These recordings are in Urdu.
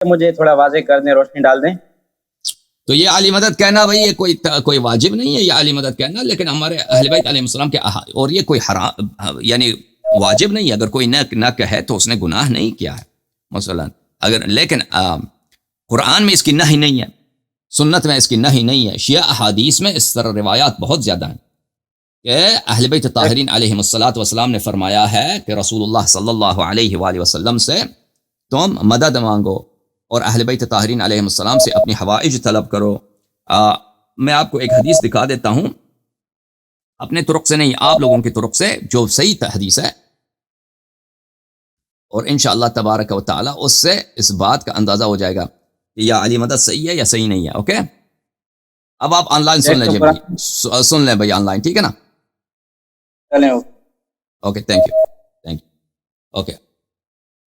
مجھے تھوڑا واضح کر دیں، روشنی ڈال دیں. تو یہ علی مدد کہنا بھائی یہ کوئی واجب نہیں ہے یہ علی مدد کہنا، لیکن ہمارے اہل بیت علیہ السلام کے اور یہ کوئی حرام یعنی واجب نہیں ہے. اگر کوئی نہ کہے تو اس نے گناہ نہیں کیا ہے مثلا. اگر لیکن قرآن میں اس کی نہی نہیں ہے، سنت میں اس کی نہی نہیں ہے. شیعہ احادیث میں اس طرح روایات بہت زیادہ ہیں کہ اہل بیت طاہرین علیہم الصلاۃ والسلام نے فرمایا ہے کہ رسول اللہ صلی اللہ علیہ وآلہ وسلم سے تم مدد مانگو اور اہل بیت طاہرین علیہم السلام سے اپنی حوائج طلب کرو. میں آپ کو ایک حدیث دکھا دیتا ہوں، اپنے طرق سے نہیں، آپ لوگوں کی طرق سے، جو صحیح حدیث ہے، اور انشاءاللہ تبارک و تعالی اس سے اس بات کا اندازہ ہو جائے گا کہ یا علی مدد صحیح ہے یا صحیح نہیں ہے. اوکے، اب آپ آن لائن سن لیجیے بھائی، سن لیں بھائی آن لائن، ٹھیک ہے نا؟ Okay, thank you. اوکے،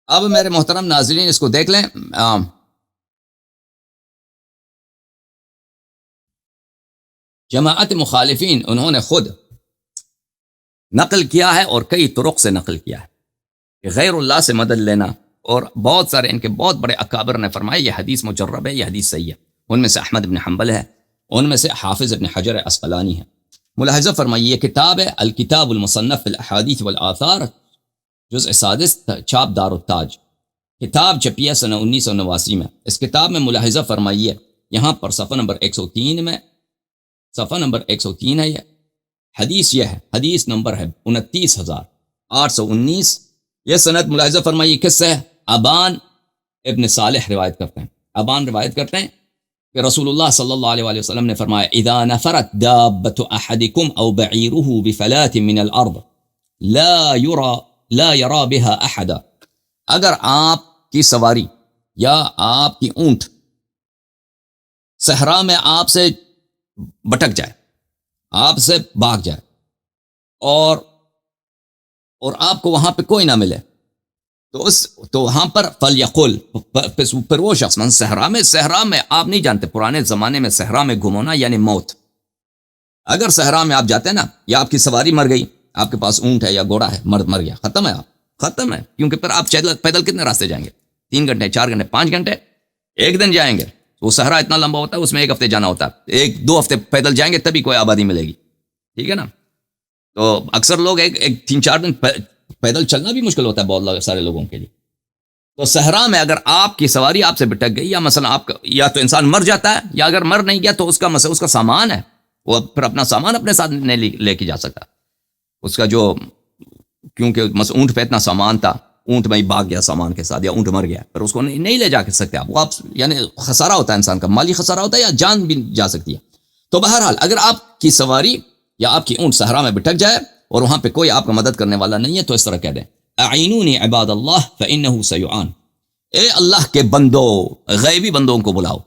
اب میرے محترم ناظرین اس کو دیکھ لیں. جماعت مخالفین انہوں نے خود نقل کیا ہے اور کئی طرق سے نقل کیا ہے کہ غیر اللہ سے مدد لینا، اور بہت سارے ان کے بہت بڑے اکابر نے فرمایا یہ حدیث مجرب ہے، یہ حدیث صحیح ہے. ان میں سے احمد بن حنبل ہے، ان میں سے حافظ ابن حجر اسقلانی ہے. ملاحظہ فرمائیے یہ کتاب ہے الکتاب المصنف فی الاحادیث والآثار، جزء سادس، چھاپ دار التاج، کتاب چھپی ہے سنہ 1989 میں. اس کتاب میں ملاحظہ فرمائیے یہاں پر صفحہ نمبر 103 میں، صفحہ نمبر 103 ہے، یہ حدیث یہ ہے، حدیث نمبر ہے 29,819. یہ سند ملاحظہ فرمائیے کس سے؟ ابان ابن صالح روایت کرتے ہیں. ابان روایت کرتے ہیں کہ رسول اللہ صلی اللہ علیہ وسلم نے فرمایا اذا نفرت دابت احدکم او بعیرہ بفلات من الارض لا یرا بها احدا. اگر آپ کی سواری یا آپ کی اونٹ صحرا میں آپ سے بٹک جائے، آپ سے بھاگ جائے، اور آپ کو وہاں پہ کوئی نہ ملے، تو وہاں پر فلیقل، پھر وہ شخص من صحرا میں آپ نہیں جانتے پرانے زمانے میں صحرا میں گھومنا یعنی موت. اگر صحرا میں آپ جاتے ہیں نا، یا آپ کی سواری مر گئی، آپ کے پاس اونٹ ہے یا گھوڑا ہے، مر گیا، ختم ہے، آپ ختم ہے. کیونکہ پھر آپ پیدل کتنے راستے جائیں گے؟ 3 گھنٹے، 4 گھنٹے، 5 گھنٹے، ایک دن جائیں گے. وہ صحرا اتنا لمبا ہوتا ہے، اس میں 1 ہفتے جانا ہوتا ہے، 1-2 ہفتے پیدل جائیں گے تبھی کوئی آبادی ملے گی، ٹھیک ہے نا؟ تو اکثر لوگ 3-4 دن پیدل چلنا بھی مشکل ہوتا ہے بہت سارے لوگوں کے لیے. تو صحرا میں اگر آپ کی سواری آپ سے بٹک گئی، یا مثلا آپ کا، یا تو انسان مر جاتا ہے، یا اگر مر نہیں گیا تو اس کا سامان ہے، وہ پھر اپنا سامان اپنے ساتھ نہیں لے کے جا سکتا. اس کا جو، کیونکہ مثلا اونٹ پہ اتنا سامان تھا، اونٹ میں ہی بھاگ گیا سامان کے ساتھ، یا اونٹ مر گیا، پھر اس کو نہیں لے جا سکتے آپ. وہ آپ یعنی خسارہ ہوتا ہے انسان کا، مالی خسارہ ہوتا ہے، یا جان بھی جا سکتی ہے. تو بہرحال اگر آپ کی سواری یا آپ کی اونٹ صحرا میں بٹک جائے اور وہاں پہ کوئی آپ کا مدد کرنے والا نہیں ہے، تو اس طرح کہہ دیں اعینونی عباد اللہ فانہ سیعان. اے اللہ کے بندو، غیبی بندوں کو بلاؤ،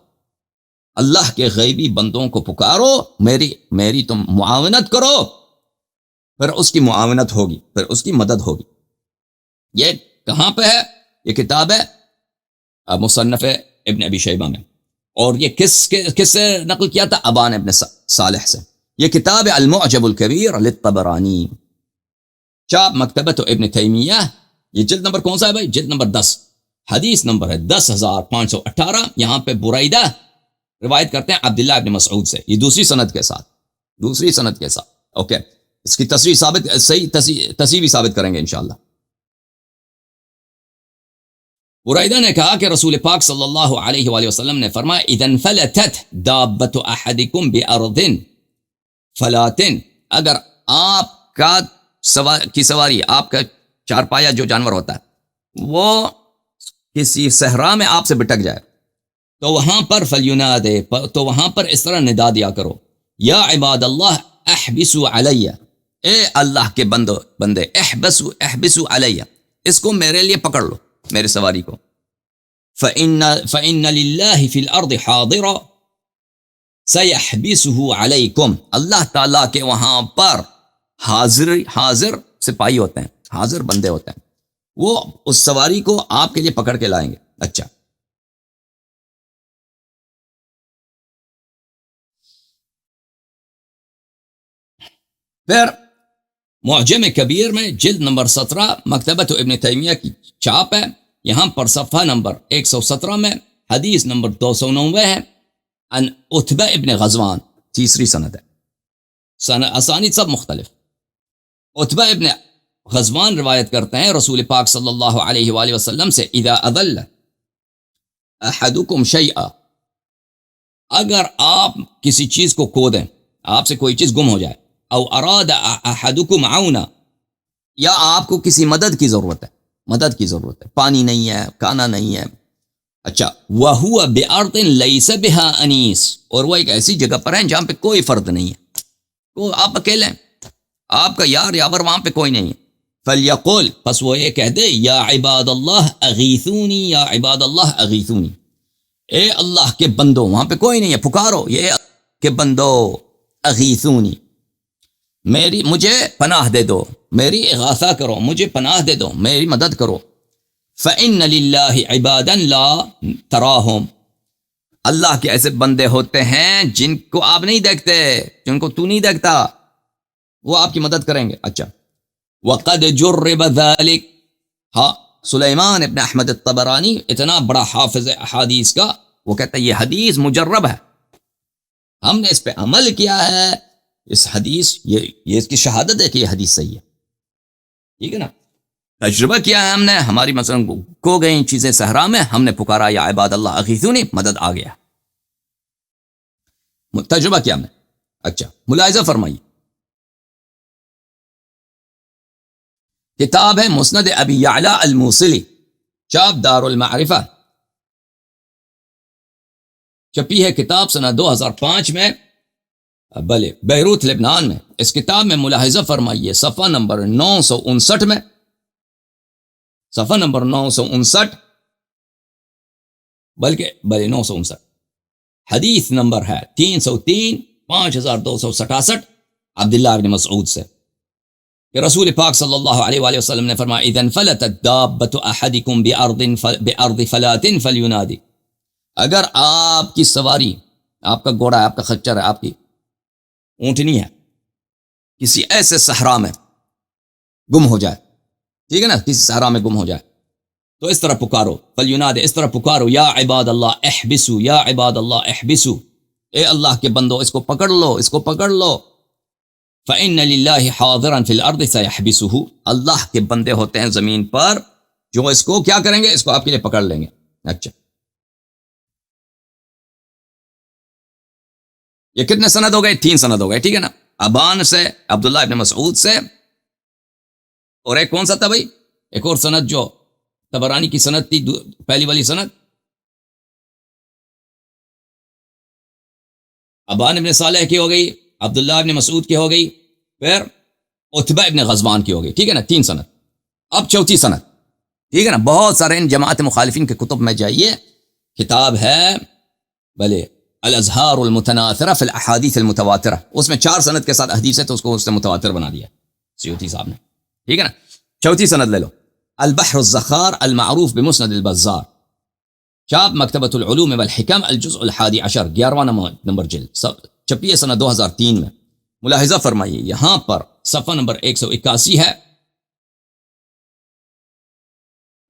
اللہ کے غیبی بندوں کو پکارو، میری تم معاونت کرو، پھر اس کی معاونت ہوگی، پھر اس کی مدد ہوگی. یہ کہاں پہ ہے؟ یہ کتاب ہے مصنف ابن ابی شیبہ میں. اور یہ کس سے نقل کیا تھا؟ ابان ابن صالح سے. یہ کتاب المعجب الکبیر للطبرانی، چاپ مکتبۃ ابن تیمیہ. یہ جلد نمبر کون سا ہے بھائی؟ جلد نمبر 10، حدیث نمبر ہے 10,518. یہاں پہ برائدہ روایت کرتے ہیں عبداللہ ابن مسعود سے، یہ دوسری سند کے ساتھ. اوکے، اس کی تصحیح بھی ثابت کریں گے انشاءاللہ. برائدہ نے کہا کہ رسول پاک صلی اللہ علیہ وآلہ وسلم نے فرمایا اذا انفلتت دابت احدکم بارض فلات، اگر آپ کی سواری، آپ کا چارپایا جو جانور ہوتا ہے، وہ کسی صحرا میں آپ سے بٹک جائے، تو وہاں پر فلینادے، تو وہاں پر اس طرح ندا دیا کرو، یا عباد اللہ احبسوا علی، اے اللہ کے بندے، احبسوا علی، اس کو میرے لیے پکڑ لو، میرے سواری کو. فإن للہ فی الارض حاضرا سیحبسہ علیکم، اللہ تعالیٰ کے وہاں پر حاضر سپاہی ہوتے ہیں، حاضر بندے ہوتے ہیں، وہ اس سواری کو آپ کے لیے پکڑ کے لائیں گے. اچھا، پھر معجم کبیر میں جلد نمبر 17 مکتبۃ ابن تیمیہ کی چاپ ہے. یہاں پر صفحہ نمبر 117 میں حدیث نمبر 290 ہے، ان عتبہ ابن غزوان، تیسری سند ہے، اسانید سب مختلف۔ عتبہ ابن غزوان روایت کرتے ہیں رسول پاک صلی اللہ علیہ وآلہ وسلم سے، اذا اضل احدکم شیئا، اگر آپ کسی چیز کو کھو دیں، آپ سے کوئی چیز گم ہو جائے، او اراد احدکم عونا، یا آپ کو کسی مدد کی ضرورت ہے، مدد کی ضرورت ہے، پانی نہیں ہے، کھانا نہیں ہے، اچھا، وَهُوَ بِأَرْضٍ لَيْسَ بِهَا أَنِيسٌ، اور وہ ایک ایسی جگہ پر ہیں جہاں پہ کوئی فرد نہیں ہے، آپ اکیلے ہیں، آپ کا یار یاور وہاں پہ کوئی نہیں ہے، فَلْيَقُلْ، پس وہ یہ کہہ دے، یا عباد اللہ اغیثونی، یا عباد اللہ اغیثونی، اے اللہ کے بندو، وہاں پہ کوئی نہیں ہے، پکارو، یہ اللہ کے بندو، اغیثونی، مجھے پناہ دے دو، میری اغاثہ کرو، مجھے پناہ دے دو، میری مدد کرو۔ فَإِنَّ لِلَّهِ عِبَادًا لَا تَرَاهُمْ، اللہ کے ایسے بندے ہوتے ہیں جن کو آپ نہیں دیکھتے، جن کو تو نہیں دیکھتا، وہ آپ کی مدد کریں گے۔ اچھا، وَقَدْ جُرِّبَ ذَلِكَ، ہاں، سلیمان ابن احمد الطبرانی اتنا بڑا حافظ احادیث کا، وہ کہتا ہے یہ حدیث مجرب ہے، ہم نے اس پہ عمل کیا ہے، اس حدیث یہ اس کی شہادت ہے کہ یہ حدیث صحیح ہے، ٹھیک ہے نا، تجربہ کیا ہے ہم نے، ہماری مثلا کو گئی چیزیں صحرا میں، ہم نے پکارا یا عباد اللہ اغیثونی، مدد آ گیا، تجربہ کیا ہم نے۔ اچھا، ملاحظہ فرمائیے، کتاب ہے مسند ابی یعلی الموصلی، چاپ دار المعرفہ، چھپی ہے کتاب سنہ 2005 میں، بلے بیروت لبنان میں۔ اس کتاب میں ملاحظہ فرمائیے صفحہ نمبر 959 میں، صفحہ نمبر 959، بلے 959، حدیث نمبر ہے 303، 5267، عبداللہ ابن مسعود سے کہ رسول پاک صلی اللہ علیہ وآلہ وسلم نے فرمایا، اذا انفلتت دابۃ احدکم بارض فلات فلینادی، اگر آپ کی سواری، آپ کا گھوڑا ہے، آپ کا خچر ہے، آپ کی اونٹنی ہے، کسی ایسے صحرا میں گم ہو جائے، ٹھیک ہے نا، کسی صحرا میں گم ہو جائے، تو اس طرح پکارو، فلینادی، اس طرح پکارو، یا عباد اللہ احبسو، یا عباد اللہ احبسو، اے اللہ کے بندو اس کو پکڑ لو، اس کو پکڑ لو، فَإِنَّ لِلَّهِ حَاضِرًا فِي الْأَرْضِ سَيَحْبِسُهُ، اللہ کے بندے ہوتے ہیں زمین پر جو اس کو کیا کریں گے، اس کو آپ کے لیے پکڑ لیں گے۔ اچھا، یہ کتنے سند ہو گئے؟ 3 سند ہو گئے، ٹھیک ہے نا، ابان سے، عبداللہ ابن مسعود سے، اور ایک کون سا تھا بھائی، ایک اور سند جو طبرانی کی سند تھی، پہلی والی سند ابان ابن صالح کی ہو گئی، عبداللہ ابن مسعود کی ہو گئی، پھر عتبہ ابن غزوان کی ہو گئی، ٹھیک ہے نا، 3 سند۔ اب چوتھی سند، ٹھیک ہے نا، بہت سارے ان جماعت مخالفین کے کتب میں جائیے، کتاب ہے بلے الازہار المتناثرہ فی الاحادیث المتواترہ، اس میں 4 سند کے ساتھ حدیث ہے، تو اس کو اس نے متواتر بنا دیا سیوطی صاحب نے، ٹھیک ہے نا۔ چوتھی سند لے لو، البحر الزخار المعروف بمسند البزار، چاپ مکتبۃ العلوم والحکم، الجزء 11، 11واں نمبر جلد، چھپی ہے سنہ 2003 میں۔ ملاحظہ فرمائیے یہاں پر صفحہ نمبر 181 ہے،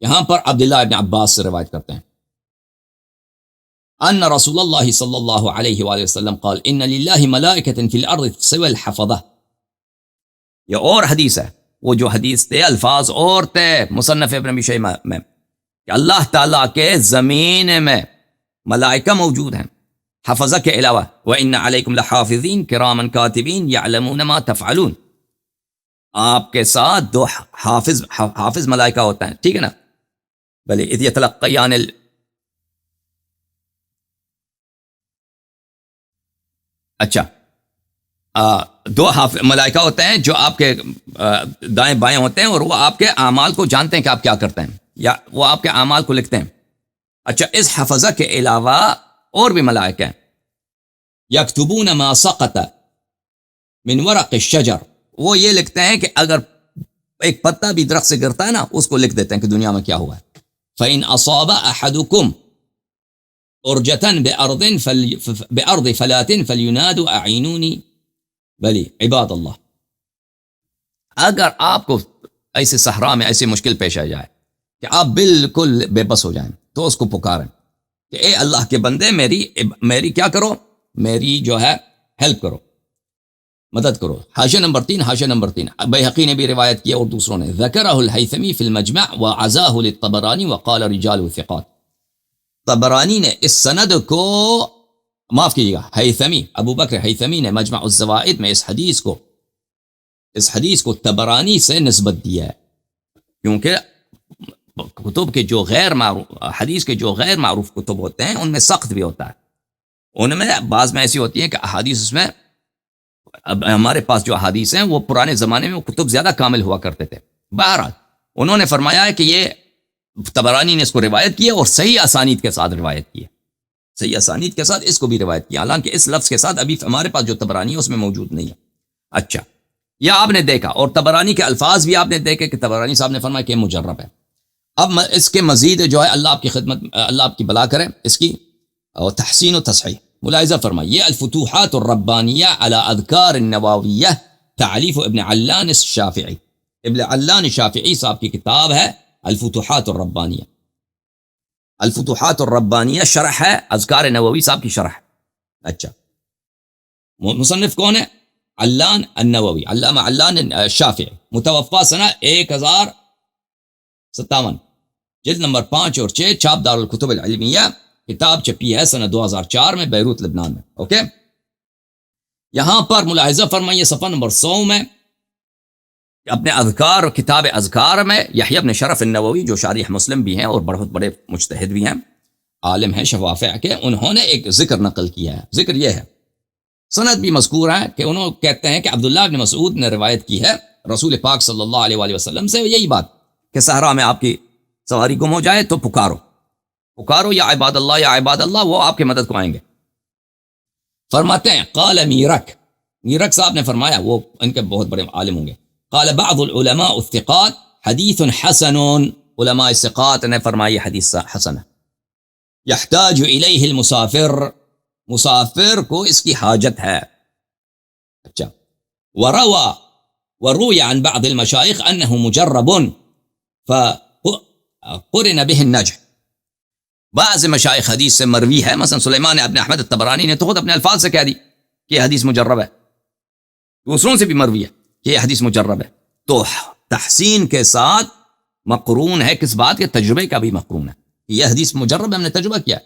یہاں پر عبداللہ ابن عباس سے روایت کرتے ہیں، ان رسول اللہ صلی اللہ علیہ وآلہ وسلم قال ان للہ ملائکۃ فی الارض سوى الحفظہ، یہ اور حدیث ہے، وہ جو حدیث تھے الفاظ اور تھے مصنف ابن ابی شیبہ میں، کہ اللہ تعالیٰ کے زمین میں ملائکہ موجود ہیں حفظہ کے علاوہ، وَإِنَّ عَلَيْكُمْ لَحَافِظِينَ كِرَامًا كَاتِبِينَ يَعْلَمُونَ مَا تَفْعَلُونَ، آپ کے ساتھ 2 حافظ ملائکہ ہوتا ہے، ٹھیک ہے نا، بلے اذ یتلقیان اچھا، 2 ملائکہ ہوتے ہیں جو آپ کے دائیں بائیں ہوتے ہیں، اور وہ آپ کے اعمال کو جانتے ہیں کہ آپ کیا کرتے ہیں، یا وہ آپ کے اعمال کو لکھتے ہیں۔ اچھا، اس حفظہ کے علاوہ اور بھی ملائکہ ہیں، یکتبون ما سقط من ورق الشجر، وہ یہ لکھتے ہیں کہ اگر ایک پتا بھی درخت سے گرتا ہے نا، اس کو لکھ دیتے ہیں کہ دنیا میں کیا ہوا ہے۔ فَإِنْ أَصَابَ أَحَدُكُمْ أُرْجَةً بِأَرْضِ فَلَاتٍ فَلْيُنَادُ أَعِينُونِي، بلی عباد اللہ، اگر آپ کو ایسے صحرا میں ایسی مشکل پیش آ جائے، کہ آپ بالکل بے بس ہو جائیں تو اس کو پکاریں کہ اے اللہ کے بندے میری کیا کرو، میری جو ہے ہیلپ کرو، مدد کرو۔ حاشیہ نمبر 3، حاشیہ نمبر 3 بیہقی نے بھی روایت کیا اور دوسروں نے، ذکرہ الہیثمی فی المجمع وعزاہ للطبرانی وقال رجال ثقات۔ طبرانی نے اس سند کو، معاف کیجیے گا، ہیثمی، ابو بکر ہیثمی نے مجمع الزوائد میں اس حدیث کو طبرانی سے نسبت دیا ہے، کیونکہ کتب کے جو غیر معروف حدیث کے جو غیر معروف کتب ہوتے ہیں ان میں سخت بھی ہوتا ہے، ان میں بعض میں ایسی ہوتی ہیں کہ احادیث اس میں، اب ہمارے پاس جو احادیث ہیں وہ پرانے زمانے میں وہ کتب زیادہ کامل ہوا کرتے تھے۔ بہرحال انہوں نے فرمایا ہے کہ یہ طبرانی نے اس کو روایت کی ہے اور صحیح اسانید کے ساتھ روایت کی ہے، صحیح اسانید کے ساتھ اس کو بھی روایت کیا، حالانکہ اس لفظ کے ساتھ ابھی ہمارے پاس جو طبرانی ہے اس میں موجود نہیں ہے۔ اچھا، یہ آپ نے دیکھا، اور طبرانی کے الفاظ بھی آپ نے دیکھے کہ طبرانی صاحب نے فرمایا کہ مجرب ہے۔ اب اس کے مزید جو ہے اللہ آپ کی خدمت، اللہ آپ کی بلا کرے، اس کی تحسین و تصحیح ملاحظہ فرمائیے۔ یہ الفتوحات الربانیہ علی اذکار النوویہ، تعلیف ابن علان الشافعی، ابن علان الشافعی صاحب کی کتاب ہے الفتوحات الربانیہ۔ الفتوحات الربانیہ شرح ہے اذکار نووی صاحب کی شرح۔ اچھا، مصنف کون ہے؟ علان النووی، علامہ علان الشافعی، متوفا سنہ 1057، جلد نمبر 5 اور 6، چھاپ دار الکتب العلمیہ، کتاب چھپی ہے سنہ 2004 میں بیروت لبنان میں۔ اوکے، یہاں پر ملاحظہ فرمائیے صفحہ نمبر 100 میں اپنے اذکار اور کتاب اذکار میں یحییٰ بن شرف النووی جو شارح مسلم بھی ہیں اور بہت بڑے مجتہد بھی ہیں، عالم ہیں شفافع کے، انہوں نے ایک ذکر نقل کیا ہے۔ ذکر یہ ہے، سند بھی مذکور ہے کہ انہوں کہتے ہیں کہ عبداللہ بن مسعود نے روایت کی ہے رسول پاک صلی اللہ علیہ وآلہ وسلم سے یہی بات کہ صحرا میں آپ کی سواری گم ہو جائے تو پکارو یا عباد اللہ، یا عباد اللہ، وہ آپ کی مدد کو آئیں گے۔ فرماتے ہیں قال میرک صاحب نے فرمایا، وہ ان کے بہت بڑے عالم ہوں گے، قال بعض العلماء الثقات حدیث حسن، علماء ثقات نے فرمایا حدیث حسن، یحتاج الیہ المسافر، مسافر کو اس کی حاجت ہے۔ اچھا، وروی عن بعض المشائخ انه مجرب فقرن به النجح، بعض مشائخ حدیث سے مروی ہے، مثلا سلیمان ابن احمد الطبرانی نے تو خود اپنے الفاظ سے کہہ دی کہ یہ حدیث مجرب ہے، دوسروں سے بھی مروی ہے کہ یہ حدیث مجرب ہے، تو تحسین کے ساتھ مقرون ہے کس بات کے؟ تجربے کا بھی مقرون ہے، یہ حدیث مجرب ہے، ہم نے تجربہ کیا ہے۔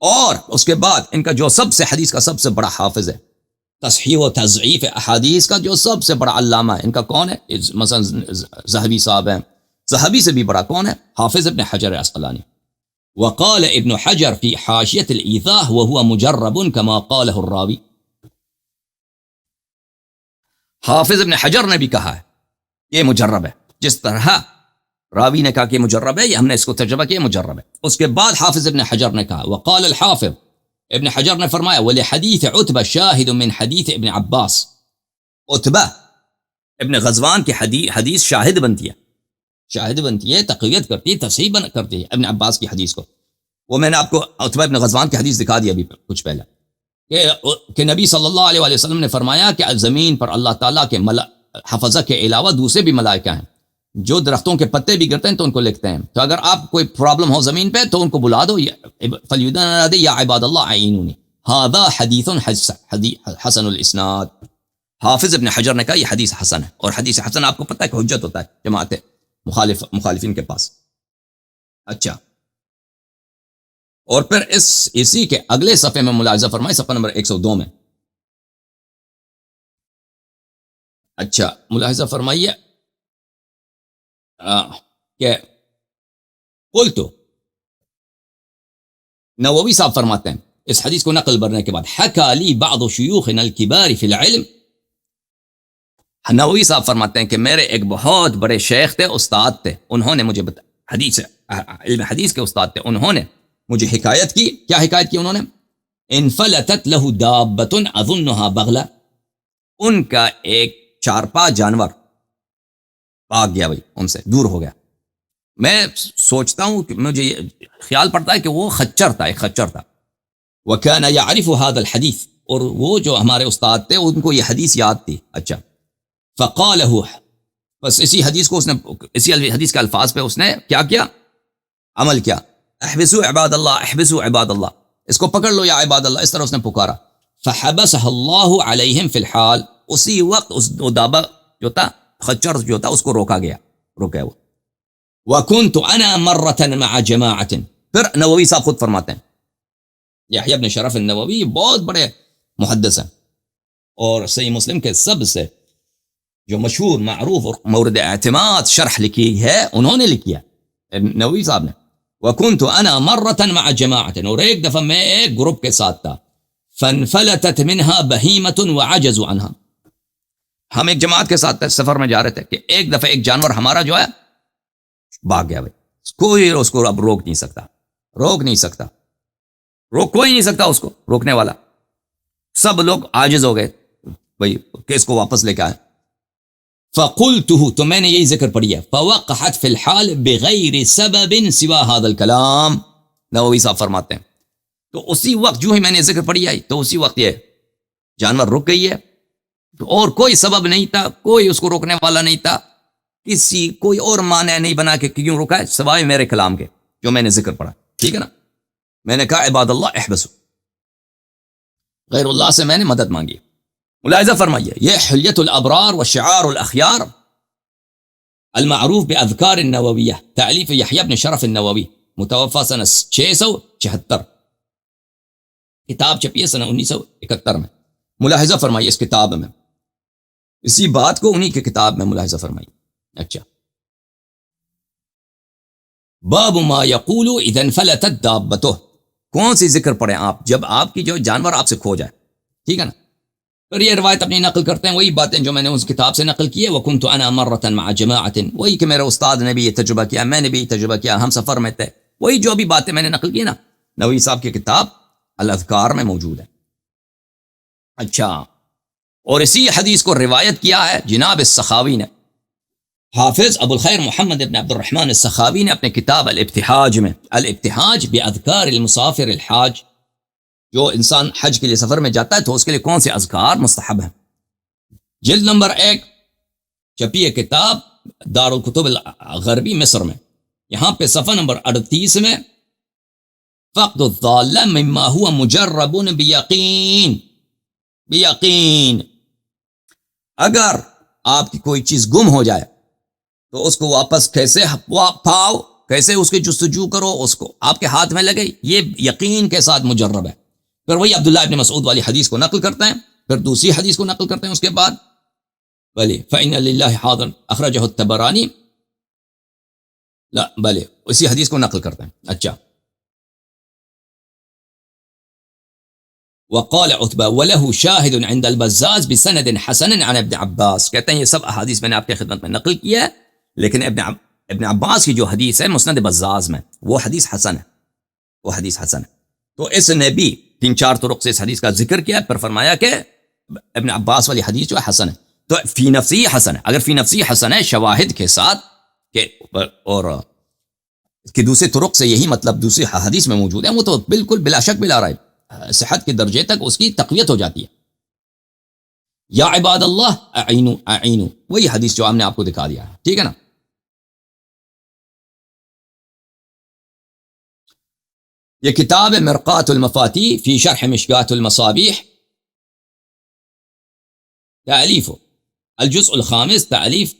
اور اس کے بعد ان کا جو سب سے حدیث کا سب سے بڑا حافظ ہے، تصحیح و تضعیف احادیث کا جو سب سے بڑا علامہ ہے، ان کا کون ہے؟ مثلا ذہبی صاحب ہیں، ذہبی سے بھی بڑا کون ہے؟ حافظ ابن حجر عسقلانی۔ وقال ابن حجر في حاشية الإيضاح وهو مجرب كما قاله الراوي، حافظ ابن حجر نے بھی کہا ہے یہ مجرب ہے، جس طرح راوی نے کہا کہ مجرب ہے، یہ ہم نے اس کو تجربہ کیا مجرب ہے۔ اس کے بعد حافظ ابن حجر نے کہا، وقال الحافظ، ابن حجر نے فرمایا، وَلِحَدِيثِ عُتْبَةَ شَاهِدٌ مِّن حدیث ابن عباس، عتبہ ابن غزوان کی حدیث شاہد بنتی ہے، تقویت کرتی ہے، تصحیح کرتی ہے ابن عباس کی حدیث کو۔ وہ میں نے آپ کو عتبہ ابن غزوان کی حدیث دکھا دی ابھی کچھ پہلے، کہ نبی صلی اللہ علیہ وآلہ وسلم نے فرمایا کہ زمین پر اللہ تعالیٰ کے حفظہ کے علاوہ دوسرے بھی ملائکہ ہیں، جو درختوں کے پتے بھی گرتے ہیں تو ان کو لکھتے ہیں، تو اگر آپ کوئی پرابلم ہو زمین پہ تو ان کو بلا دو، فَلْيُنَادِ یا عباد اللہ اعینونی، هذا حدیث حسن الاسناد۔ حافظ ابن حجر نے کہا یہ حدیث حسن ہے، اور حدیث حسن آپ کو پتہ ہے کہ حجت ہوتا ہے جماعت مخالفین کے پاس۔ اچھا، اور پھر اسی کے اگلے صفحے میں ملاحظہ فرمائے، صفحہ نمبر 102 میں، اچھا ملاحظہ فرمائیے کہ قلت، نووی صاحب فرماتے ہیں اس حدیث کو نقل برنے کے بعد، حکا لی بعض شیوخنا الکبار فی العلم، نووی صاحب فرماتے ہیں کہ میرے ایک بہت بڑے شیخ تھے، استاد تھے، انہوں نے مجھے علم حدیث کے استاد تھے، انہوں نے مجھے حکایت کی، کیا حکایت کی انہوں نے؟ انفلتت له دابۃ اظنها بغلہ، ان کا ایک چارپا جانور بھاگ گیا، بھائی ان سے دور ہو گیا، میں سوچتا ہوں کہ مجھے خیال پڑتا ہے کہ وہ خچر تھا، ایک خچر تھا، وكان يعرف هذا الحديث، اور وہ جو ہمارے استاد تھے ان کو یہ حدیث یاد تھی۔ اچھا، فقاله بس اسی حدیث کو اس نے، اسی حدیث کے الفاظ پہ اس نے کیا کیا، عمل کیا. احبسوا عباد اللہ، احبسوا عباد اللہ، اس کو پکڑ لو یا عباد اللہ، اس طرح اس نے پکارا. فحبسها اللہ علیہم فی الحال، اسی وقت اس دابا جو تھا، خچر جو تھا، اس کو روکا گیا، روکا وہ. وکنت انا مرۃ مع جماعۃ. پھر نووی صاحب خود فرماتے ہیں، یحییٰ بن شرف النووی بہت بڑے محدث ہیں، اور صحیح مسلم کے سب سے جو مشہور معروف اور مورد اعتماد شرح لکھی ہے انہوں نے لکھی ہے نووی صاحب نے. وکنت انا مرۃ مع جماعۃ، اور ایک دفعہ میں ایک گروپ کے ساتھ تھا. فانفلتت منها بہیمۃ وعجزوا عنها، ہم ایک جماعت کے ساتھ سفر میں جا رہے تھے کہ ایک دفعہ ایک جانور ہمارا جو ہے بھاگ گیا. بھائی کوئی اس کو اب روک نہیں سکتا، روک نہیں سکتا، کوئی نہیں سکتا اس کو روکنے والا. سب لوگ عاجز ہو گئے بھائی کہ اس کو واپس لے کے آئے. فقلته، تو میں نے یہی ذکر پڑھی ہے. فوقحت فی الحال بغیر سبب سوا هذا الكلام. نووی صاحب فرماتے ہیں تو اسی وقت جو ہی میں نے ذکر پڑھی آئی تو اسی وقت یہ جانور رک گئی ہے، اور کوئی سبب نہیں تھا، کوئی اس کو روکنے والا نہیں تھا، کسی کوئی اور معنی نہیں بنا کہ کیوں رکا ہے سوائے میرے کلام کے جو میں نے ذکر پڑھا. ٹھیک ہے نا، میں نے کہا عباد اللہ احبسوا، غیر اللہ سے میں نے مدد مانگی. ملاحظہ فرمائیے، یہ حلیت الابرار و شعار الاخیار المعروف باذکار النوویہ، تالیف یحییٰ بن شرف النووی، متوفی سنہ 676، کتاب چھپی ہے سنہ 1971 میں. ملاحظہ فرمائیے اس کتاب میں، اسی بات کو انہی کی کتاب میں ملاحظہ فرمائیے. اچھا، باب ما یقول اذا انفلتت دابتہ، کون سی ذکر پڑھیں آپ جب آپ کی جو جانور آپ سے کھو جائے. ٹھیک ہے نا، پھر یہ روایت اپنی نقل کرتے ہیں، وہی باتیں جو میں نے اس کتاب سے نقل کی ہے. وکنت انا مرۃ مع جماعۃ، وہی کہ میرے استاد نے بھی یہ تجربہ کیا، میں نے بھی یہ تجربہ کیا، ہم سفر میں تھے، وہی جو بھی باتیں میں نے نقل کی نا، نووی صاحب کی کتاب الاذکار میں موجود ہے. اچھا، اور اسی حدیث کو روایت کیا ہے جناب السخاوی نے، حافظ ابو الخیر محمد ابن عبد الرحمن السخاوی نے اپنے کتاب الابتحاج میں، الابتحاج باذکار المسافر الحاج، جو انسان حج کے لیے سفر میں جاتا ہے تو اس کے لیے کون سے اذکار مستحب ہیں. جلد نمبر 1 چھپی ہے کتاب دار الکتب الغربی مصر میں، یہاں پہ صفحہ نمبر 38 میں، فقد الضال مما هو مجرب بیقین، بیقین، اگر آپ کی کوئی چیز گم ہو جائے تو اس کو واپس کیسے پاؤ، کیسے اس کی جستجو کرو، اس کو آپ کے ہاتھ میں لگے، یہ یقین کے ساتھ مجرب ہے. پھر وہی عبداللہ ابن مسعود والی حدیث کو نقل کرتے ہیں، پھر دوسری حدیث کو نقل کرتے ہیں اس کے بعد، بلے فإن للہ حاضر اخرجہ الطبرانی، لا بلے اسی حدیث کو نقل کرتے ہیں. اچھا، وقال عتبہ وله شاہد عند البزاز بسند حسن عن ابن عباس، کہتے ہیں یہ سب احادیث میں نے آپ کے خدمت میں نقل کیا ہے، لیکن ابن عباس کی جو حدیث ہے مسند بزاز میں، وہ حدیث حسن ہے، وہ حدیث حسن ہے. تو اس نے بھی 3-4 طرق سے اس حدیث کا ذکر کیا، پھر فرمایا کہ ابن عباس والی حدیث جو ہے حسن ہے. تو فی نفسی حسن ہے، اگر فی نفسی حسن ہے شواہد کے ساتھ کہ، اور کہ دوسرے طرق سے یہی مطلب دوسری حدیث میں موجود ہے، وہ تو بالکل بلا شک بلا رائب صحت کے درجے تک اس کی تقویت ہو جاتی ہے. یا عباد اللہ اعینو، اعینو، وہی حدیث جو ہم نے آپ کو دکھا دیا ہے. ٹھیک ہے نا. یہ کتاب مرقات المفاتی فی شرح مشکات المصابیح، تألیف الجزء الخامس، تألیف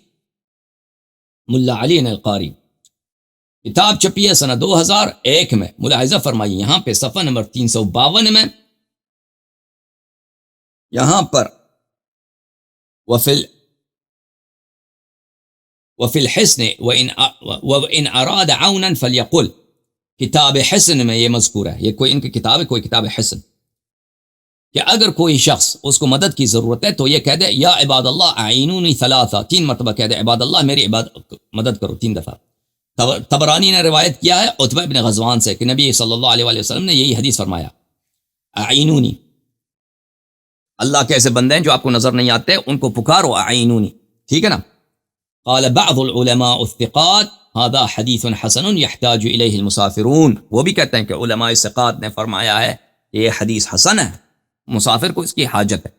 ملا علی القاری، کتاب چھپی ہے سنہ 2001 میں. ملاحظہ فرمائیے یہاں پہ صفحہ نمبر 352 میں، یہاں پر وفی الحسن وإن اراد عونا فلیقل، کتاب حسن میں یہ مذکور ہے، یہ کوئی ان کی کتاب ہے، کوئی کتاب حسن، کہ اگر کوئی شخص اس کو مدد کی ضرورت ہے تو یہ کہہ دے یا عباد اللہ اعینونی ثلاثہ، 3 مرتبہ کہہ دے عباد اللہ میری مدد کرو 3 دفعہ. طبرانی نے روایت کیا ہے عتبہ بن غزوان سے کہ نبی صلی اللہ علیہ وسلم نے یہی حدیث فرمایا، اعینونی، اللہ کے ایسے بندے ہیں جو آپ کو نظر نہیں آتے، ان کو پکارو، اعینونی. ٹھیک ہے نا. قال بعض العلماء الثقات هذا حدیث حسن يحتاج الیہ المسافرون، وہ بھی کہتے ہیں کہ علماء ثقات نے فرمایا ہے یہ حدیث حسن ہے، مسافر کو اس کی حاجت ہے.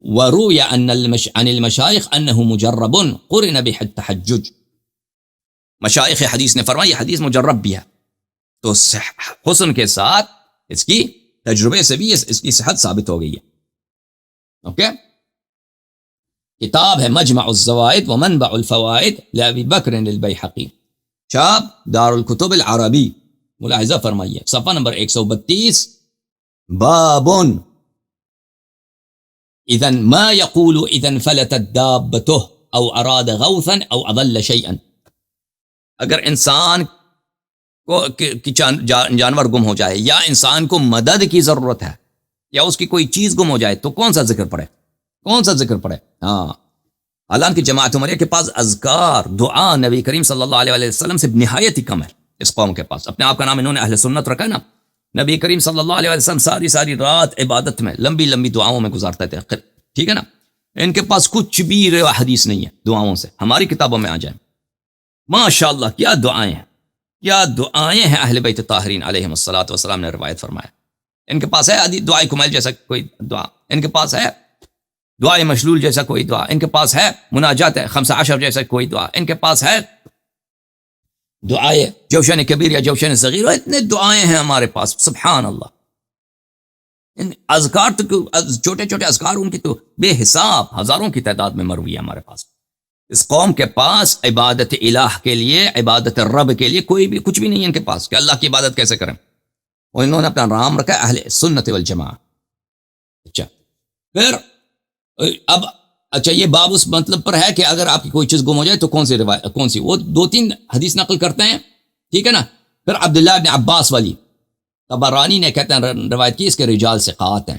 وروي عن المشايخ انه مجرب قرن بالتحجج. مشائخ حدیث نے فرمایا یہ حدیث مجرب بھی ہے، تو حسن کے ساتھ اس کی تجربے سے بھی اس کی صحت ثابت ہو گئی ہے. اوکے. کتاب ہے مجمع الزوائد و منبع الفوائد لابی بکر البیہقی، چھاپ دار الکتب العربی. ملاحظہ فرمائیے صفحہ نمبر 132. بابن اذن ما يقول اذن فلتت دابته او اراد غوثا او اضل شيئا. اگر انسان کو جانور گم ہو جائے یا انسان کو مدد کی ضرورت ہے یا اس کی کوئی چیز گم ہو جائے تو کون سا ذکر پڑے؟ کون سا ذکر پڑے؟ ہاں، حالانکہ جماعت عمریہ کے پاس اذکار دعا نبی کریم صلی اللہ علیہ وسلم سے نہایت ہی کم ہے. اس قوم کے پاس اپنے آپ کا نام انہوں نے اہل سنت رکھا نا. نبی کریم صلی اللہ علیہ وسلم ساری رات عبادت میں لمبی لمبی دعاؤں میں گزارتے تھے. ٹھیک ہے نا. ان کے پاس کچھ بھی حدیث نہیں ہے دعاؤں سے. ہماری کتابوں میں آ جائیں ماشاء اللہ کیا دعائیں ہیں، کیا دعائیں ہیں اہل بیت طاہرین علیہم الصلوۃ والسلام نے روایت فرمایا. ان کے پاس ہے دعائے کمیل جیسا کوئی دعا، ان کے پاس ہے دعائے مشلول جیسا کوئی دعا، ان کے پاس ہے مناجات 15 جیسا کوئی دعا، ان کے پاس ہے دعائے جوشن کبیر یا جوشن صغیر. اتنے دعائیں ہیں ہمارے پاس سبحان اللہ. ان اذکار تو چھوٹے چھوٹے اذکار ان کی تو بے حساب ہزاروں کی تعداد میں مروی ہے ہمارے پاس. اس قوم کے پاس عبادت الہ کے لیے، عبادت رب کے لیے کوئی بھی کچھ بھی نہیں ہے ان کے پاس کہ اللہ کی عبادت کیسے کریں. اور انہوں نے اپنا نام رکھا اہل سنت والجماعہ. اچھا پھر اب اچھا یہ باب اس مطلب پر ہے کہ اگر آپ کی کوئی چیز گم ہو جائے تو کون سی روایت، کون سی، وہ 2-3 حدیث نقل کرتے ہیں. ٹھیک ہے نا. پھر عبداللہ ابن عباس والی طبرانی نے کہتے ہیں روایت کی، اس کے رجال ثقات ہیں.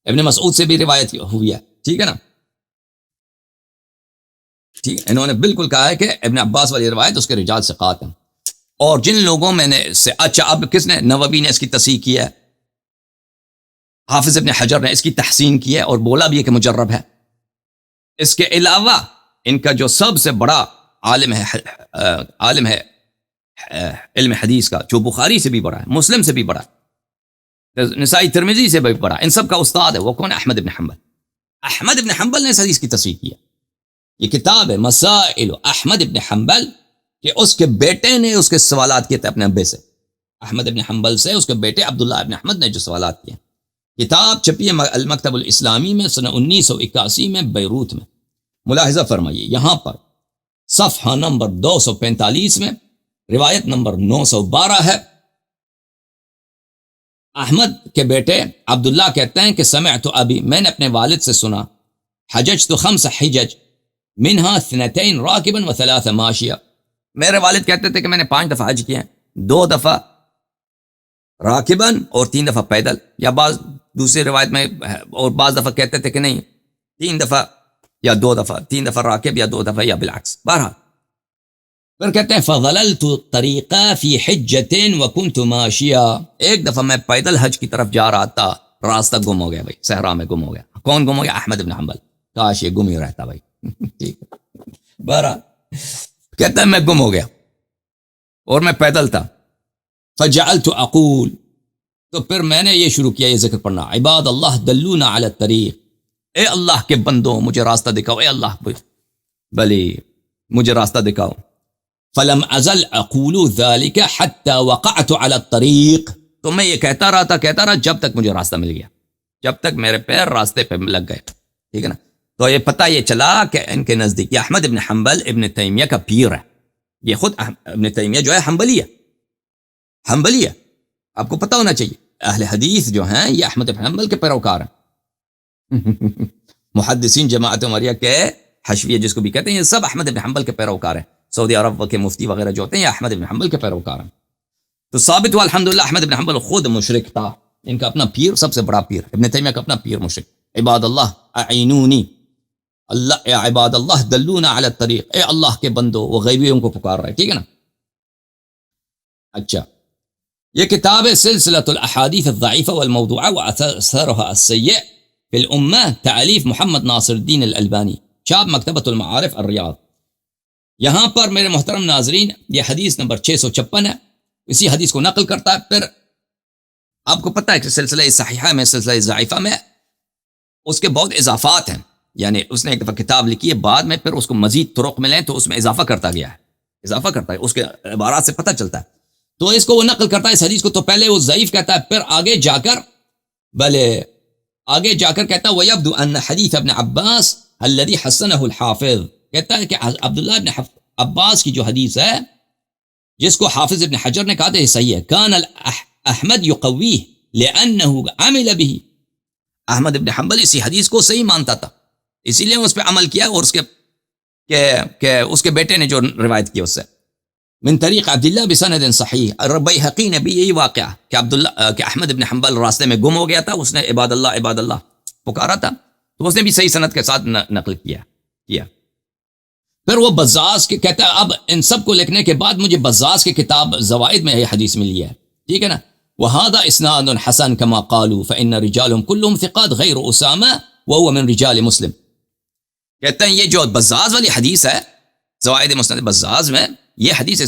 ابن مسعود سے بھی روایت ہوئی ہے. ٹھیک ہے نا. ٹھیک، انہوں نے بالکل کہا ہے کہ ابن عباس والی روایت اس کے رجال ثقات ہیں. اور جن لوگوں میں نے سے اچھا اب کس نے، نووی نے اس کی تصحیح کی ہے، حافظ ابن حجر نے اس کی تحسین کی ہے اور بولا بھی ہے کہ مجرب ہے. اس کے علاوہ ان کا جو سب سے بڑا عالم ہے علم حدیث کا، جو بخاری سے بھی بڑا ہے، مسلم سے بھی بڑا ہے، نسائی ترمذی سے بھی بڑا، ان سب کا استاد ہے. وہ کون ہے؟ احمد ابن حنبل. احمد ابن حنبل نے اس حدیث کی تصحیح کی ہے. یہ کتاب ہے مسائل احمد ابن حنبل، کہ اس کے بیٹے نے اس کے سوالات کیے تھے اپنے ابے سے. احمد ابن حنبل سے اس کے بیٹے عبداللہ ابن احمد نے جو سوالات کیے. کتاب چھپی ہے المکتب الاسلامی میں سنہ 1981 میں بیروت میں. ملاحظہ فرمائیے یہاں پر صفحہ نمبر 245 میں روایت نمبر 912 ہے. احمد کے بیٹے عبداللہ کہتے ہیں کہ سمعت ابی، میں نے اپنے والد سے سنا، حججت 5 حجج منها 2 راکبا و3 ماشیہ. میرے والد کہتے تھے کہ میں نے 5 دفعہ حج کیے ہیں، 2 دفعہ راکباً اور 3 دفعہ پیدل، یا بعض دوسری روایت میں اور بعض دفعہ کہتے تھے کہ نہیں 3 دفعہ یا 2 دفعہ، 3 دفعہ راکب یا 2 دفعہ یا بالعکس. بہرحال پھر کہتے ہیں فضللت طریقہ فی حجت وکنت ماشیا. ایک دفعہ میں پیدل حج کی طرف جا رہا تھا، راستہ گم ہو گیا بھائی، صحرا میں گم ہو گیا. کون گم ہو گیا؟ احمد بن حنبل. کاش یہ گم ہی رہتا بھائی. ٹھیک ہے. بہرحال کہتا ہے میں گم ہو گیا اور میں پیدل تھا. فجعلت اقول، تو پھر میں نے یہ شروع کیا یہ ذکر پڑھنا، عباد اللہ دلونا علی الطریق، اے اللہ کے بندوں مجھے راستہ دکھاؤ، اے اللہ بلی مجھے راستہ دکھاؤ. فلم ازل اقول ذلك حتى وقعت على الطريق، تو میں یہ کہتا رہا جب تک مجھے راستہ مل گیا، جب تک میرے پیر راستے پہ لگ گئے. ٹھیک ہے نا. تو یہ پتہ یہ چلا کہ ان کے نزدیک یہ احمد ابن حنبل ابن تیمیہ کا پیر ہے. یہ خود ابن تیمیہ جو ہے حنبلی ہے. آپ کو پتہ ہونا چاہیے اہل حدیث جو ہیں یہ احمد ابن حنبل کے پیروکار ہیں. محدثین جماعت عمریہ کے حشویہ جس کو بھی کہتے ہیں، یہ سب احمد ابن حنبل کے پیروکار ہیں. سعودی عرب کے مفتی وغیرہ جو ہوتے ہیں یہ احمد ابن حنبل کے پیروکار ہیں. تو ثابت ہوا الحمدللہ احمد ابن حنبل خود مشرک تھا. ان کا اپنا پیر، سب سے بڑا پیر ابن تیمیہ کا اپنا پیر مشرک. عباد اللہ اعینونی، اللہ اے عباد اللہ دلونا علی الطریق، اے اللہ کے بندو، وہ غیبیوں کو پکار رہا ہے. ٹھیک ہے نا. اچھا یہ کتاب ہے سلسلۃ الاحادیث الضعیفہ والموضوعہ واثرها السیئ فی الامہ، تالیف محمد ناصر الدین الالبانی، چھاپ مکتبۃ المعارف الریاض. یہاں پر میرے محترم ناظرین یہ حدیث نمبر 656 ہے. اسی حدیث کو نقل کرتا ہے. پھر آپ کو پتہ ہے کہ سلسلہ صحیحہ میں، سلسلہ ضعیفہ میں اس کے بہت اضافات ہیں، یعنی اس نے ایک دفعہ کتاب لکھی ہے، بعد میں پھر اس کو مزید طرق ملیں تو اس میں اضافہ کرتا گیا ہے، اضافہ کرتا ہے، اس کے عبارات سے پتہ چلتا ہے، تو اس کو وہ نقل کرتا ہے اس حدیث کو، تو پہلے وہ ضعیف کہتا ہے، پھر آگے جا کر کہتا ہے وَيَبْدُ أَنَّ حَدِيثَ ابن عباس الَّذِي حَسَّنَهُ الْحَافِظ، کہتا ہے کہ عبداللہ ابن عباس کی جو حدیث ہے جس کو حافظ ابن حجر نے کہا تھا یہ صحیح ہے، كان احمد يقويه لأنه عمل به، احمد ابن حنبل اسی حدیث کو صحیح مانتا تھا، اسی لیے اس پہ عمل کیا، اور اس کے بیٹے نے جو روایت کی اس سے من طریق عبداللہ بسند صحیح، بیہقی نے بھی یہی واقعہ کہ احمد ابن حنبل راستے میں گم ہو گیا تھا، اس نے عباد اللہ پکارا تھا، تو اس نے بھی صحیح سند کے ساتھ نقل کیا۔ پھر وہ بزاز کے کہتا ہے اب ان سب کو لکھنے کے بعد مجھے بزاز کی کتاب زوائد میں یہ حدیث ملی ہے، ٹھیک ہے نا، وَهَذَا إِسْنَادٌ حَسَنٌ كَمَا قَالُوا فَإِنَّ رِجَالُهُمْ كُلُّهُمْ ثِقَاتٌ غَيْرُ أُسَامَةَ وَهُوَ مِنْ رِجَالِ مسلم، کہتے ہیں یہ جو بزاز والی حدیث ہے زوائد مسند بزاز میں، یہ حدیث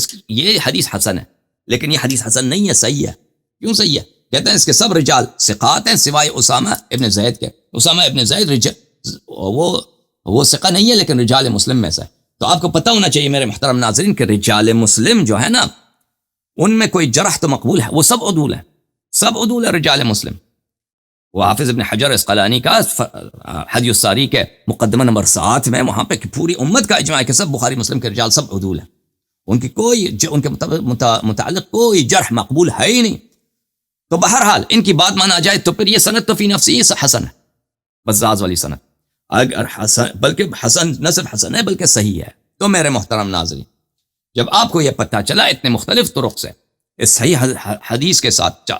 حسن ہے، لیکن یہ حدیث حسن نہیں ہے، صحیح ہے۔ کیوں صحیح ہے؟ کہتے ہیں اس کے سب رجال ثقات ہیں سوائے اسامہ ابن زید کے، اسامہ ابن زید وہ ثقہ نہیں ہے لیکن رجال مسلم میں سے، تو آپ کو پتہ ہونا چاہیے میرے محترم ناظرین کہ رجال مسلم جو ہے نا ان میں کوئی جرح تو مقبول ہے، وہ سب عدول ہیں، سب عدول ہے رجال مسلم۔ وہ حافظ ابن حجر اسقلانی کا حدی الساری کے مقدمہ نمبر 7 میں وہاں پہ پوری امت کا اجماع ہے کہ سب بخاری مسلم کے رجال سب عدول ہیں، ان کے متعلق کوئی جرح مقبول ہے ہی نہیں، تو بہرحال ان کی بات مانا جائے تو پھر یہ سند تو فی نفسی حسن ہے، بزاز والی سند، اگر حسن بلکہ حسن نہ صرف حسن ہے بلکہ صحیح ہے۔ تو میرے محترم ناظرین جب آپ کو یہ پتہ چلا اتنے مختلف طرق سے اس صحیح حدیث کے ساتھ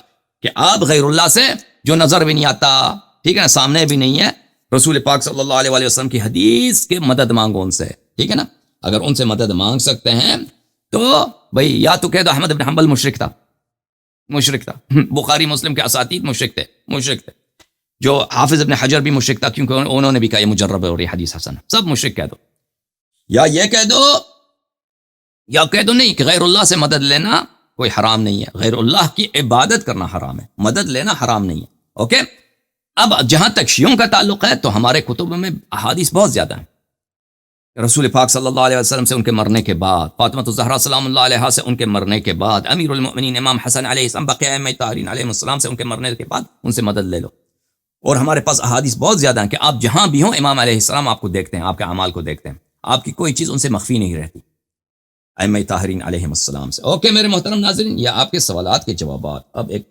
کہ آپ غیر اللہ سے جو نظر بھی نہیں آتا، ٹھیک ہے نا، سامنے بھی نہیں ہے، رسول پاک صلی اللہ علیہ وسلم کی حدیث کے مدد مانگو ان سے، ٹھیک ہے نا، اگر ان سے مدد مانگ سکتے ہیں تو بھئی یا تو کہہ دو احمد بن حنبل مشرک تھا، بخاری مسلم کے اساتید مشرک تھے، جو حافظ ابن حجر بھی مشرک تھا کیونکہ انہوں نے بھی کہا یہ مجرب ہے اور یہ حدیث حسن ہے، سب مشرک کہہ دو، یا یہ کہہ دو نہیں کہ غیر اللہ سے مدد لینا کوئی حرام نہیں ہے، غیر اللہ کی عبادت کرنا حرام ہے، مدد لینا حرام نہیں ہے، اوکے۔ اب جہاں تک شیعوں کا تعلق ہے تو ہمارے کتب میں احادیث بہت زیادہ ہیں، رسول پاک صلی اللہ علیہ وسلم سے ان کے مرنے کے بعد، فاطمہ الزہرا سلام اللہ علیہا سے ان کے مرنے کے بعد، امیر المؤمنین امام حسن علیہ السلام، بقیہ ائمہ طاہرین علیہم السلام سے ان کے مرنے کے بعد ان سے مدد لے لو، اور ہمارے پاس احادیث بہت زیادہ ہیں کہ آپ جہاں بھی ہوں امام علیہ السلام آپ کو دیکھتے ہیں، آپ کے اعمال کو دیکھتے ہیں، آپ کی کوئی چیز ان سے مخفی نہیں رہتی ائمہ طاہرین علیہم السلام سے۔ اوکے میرے محترم ناظرین، یہ آپ کے سوالات کے جوابات۔ اب ایک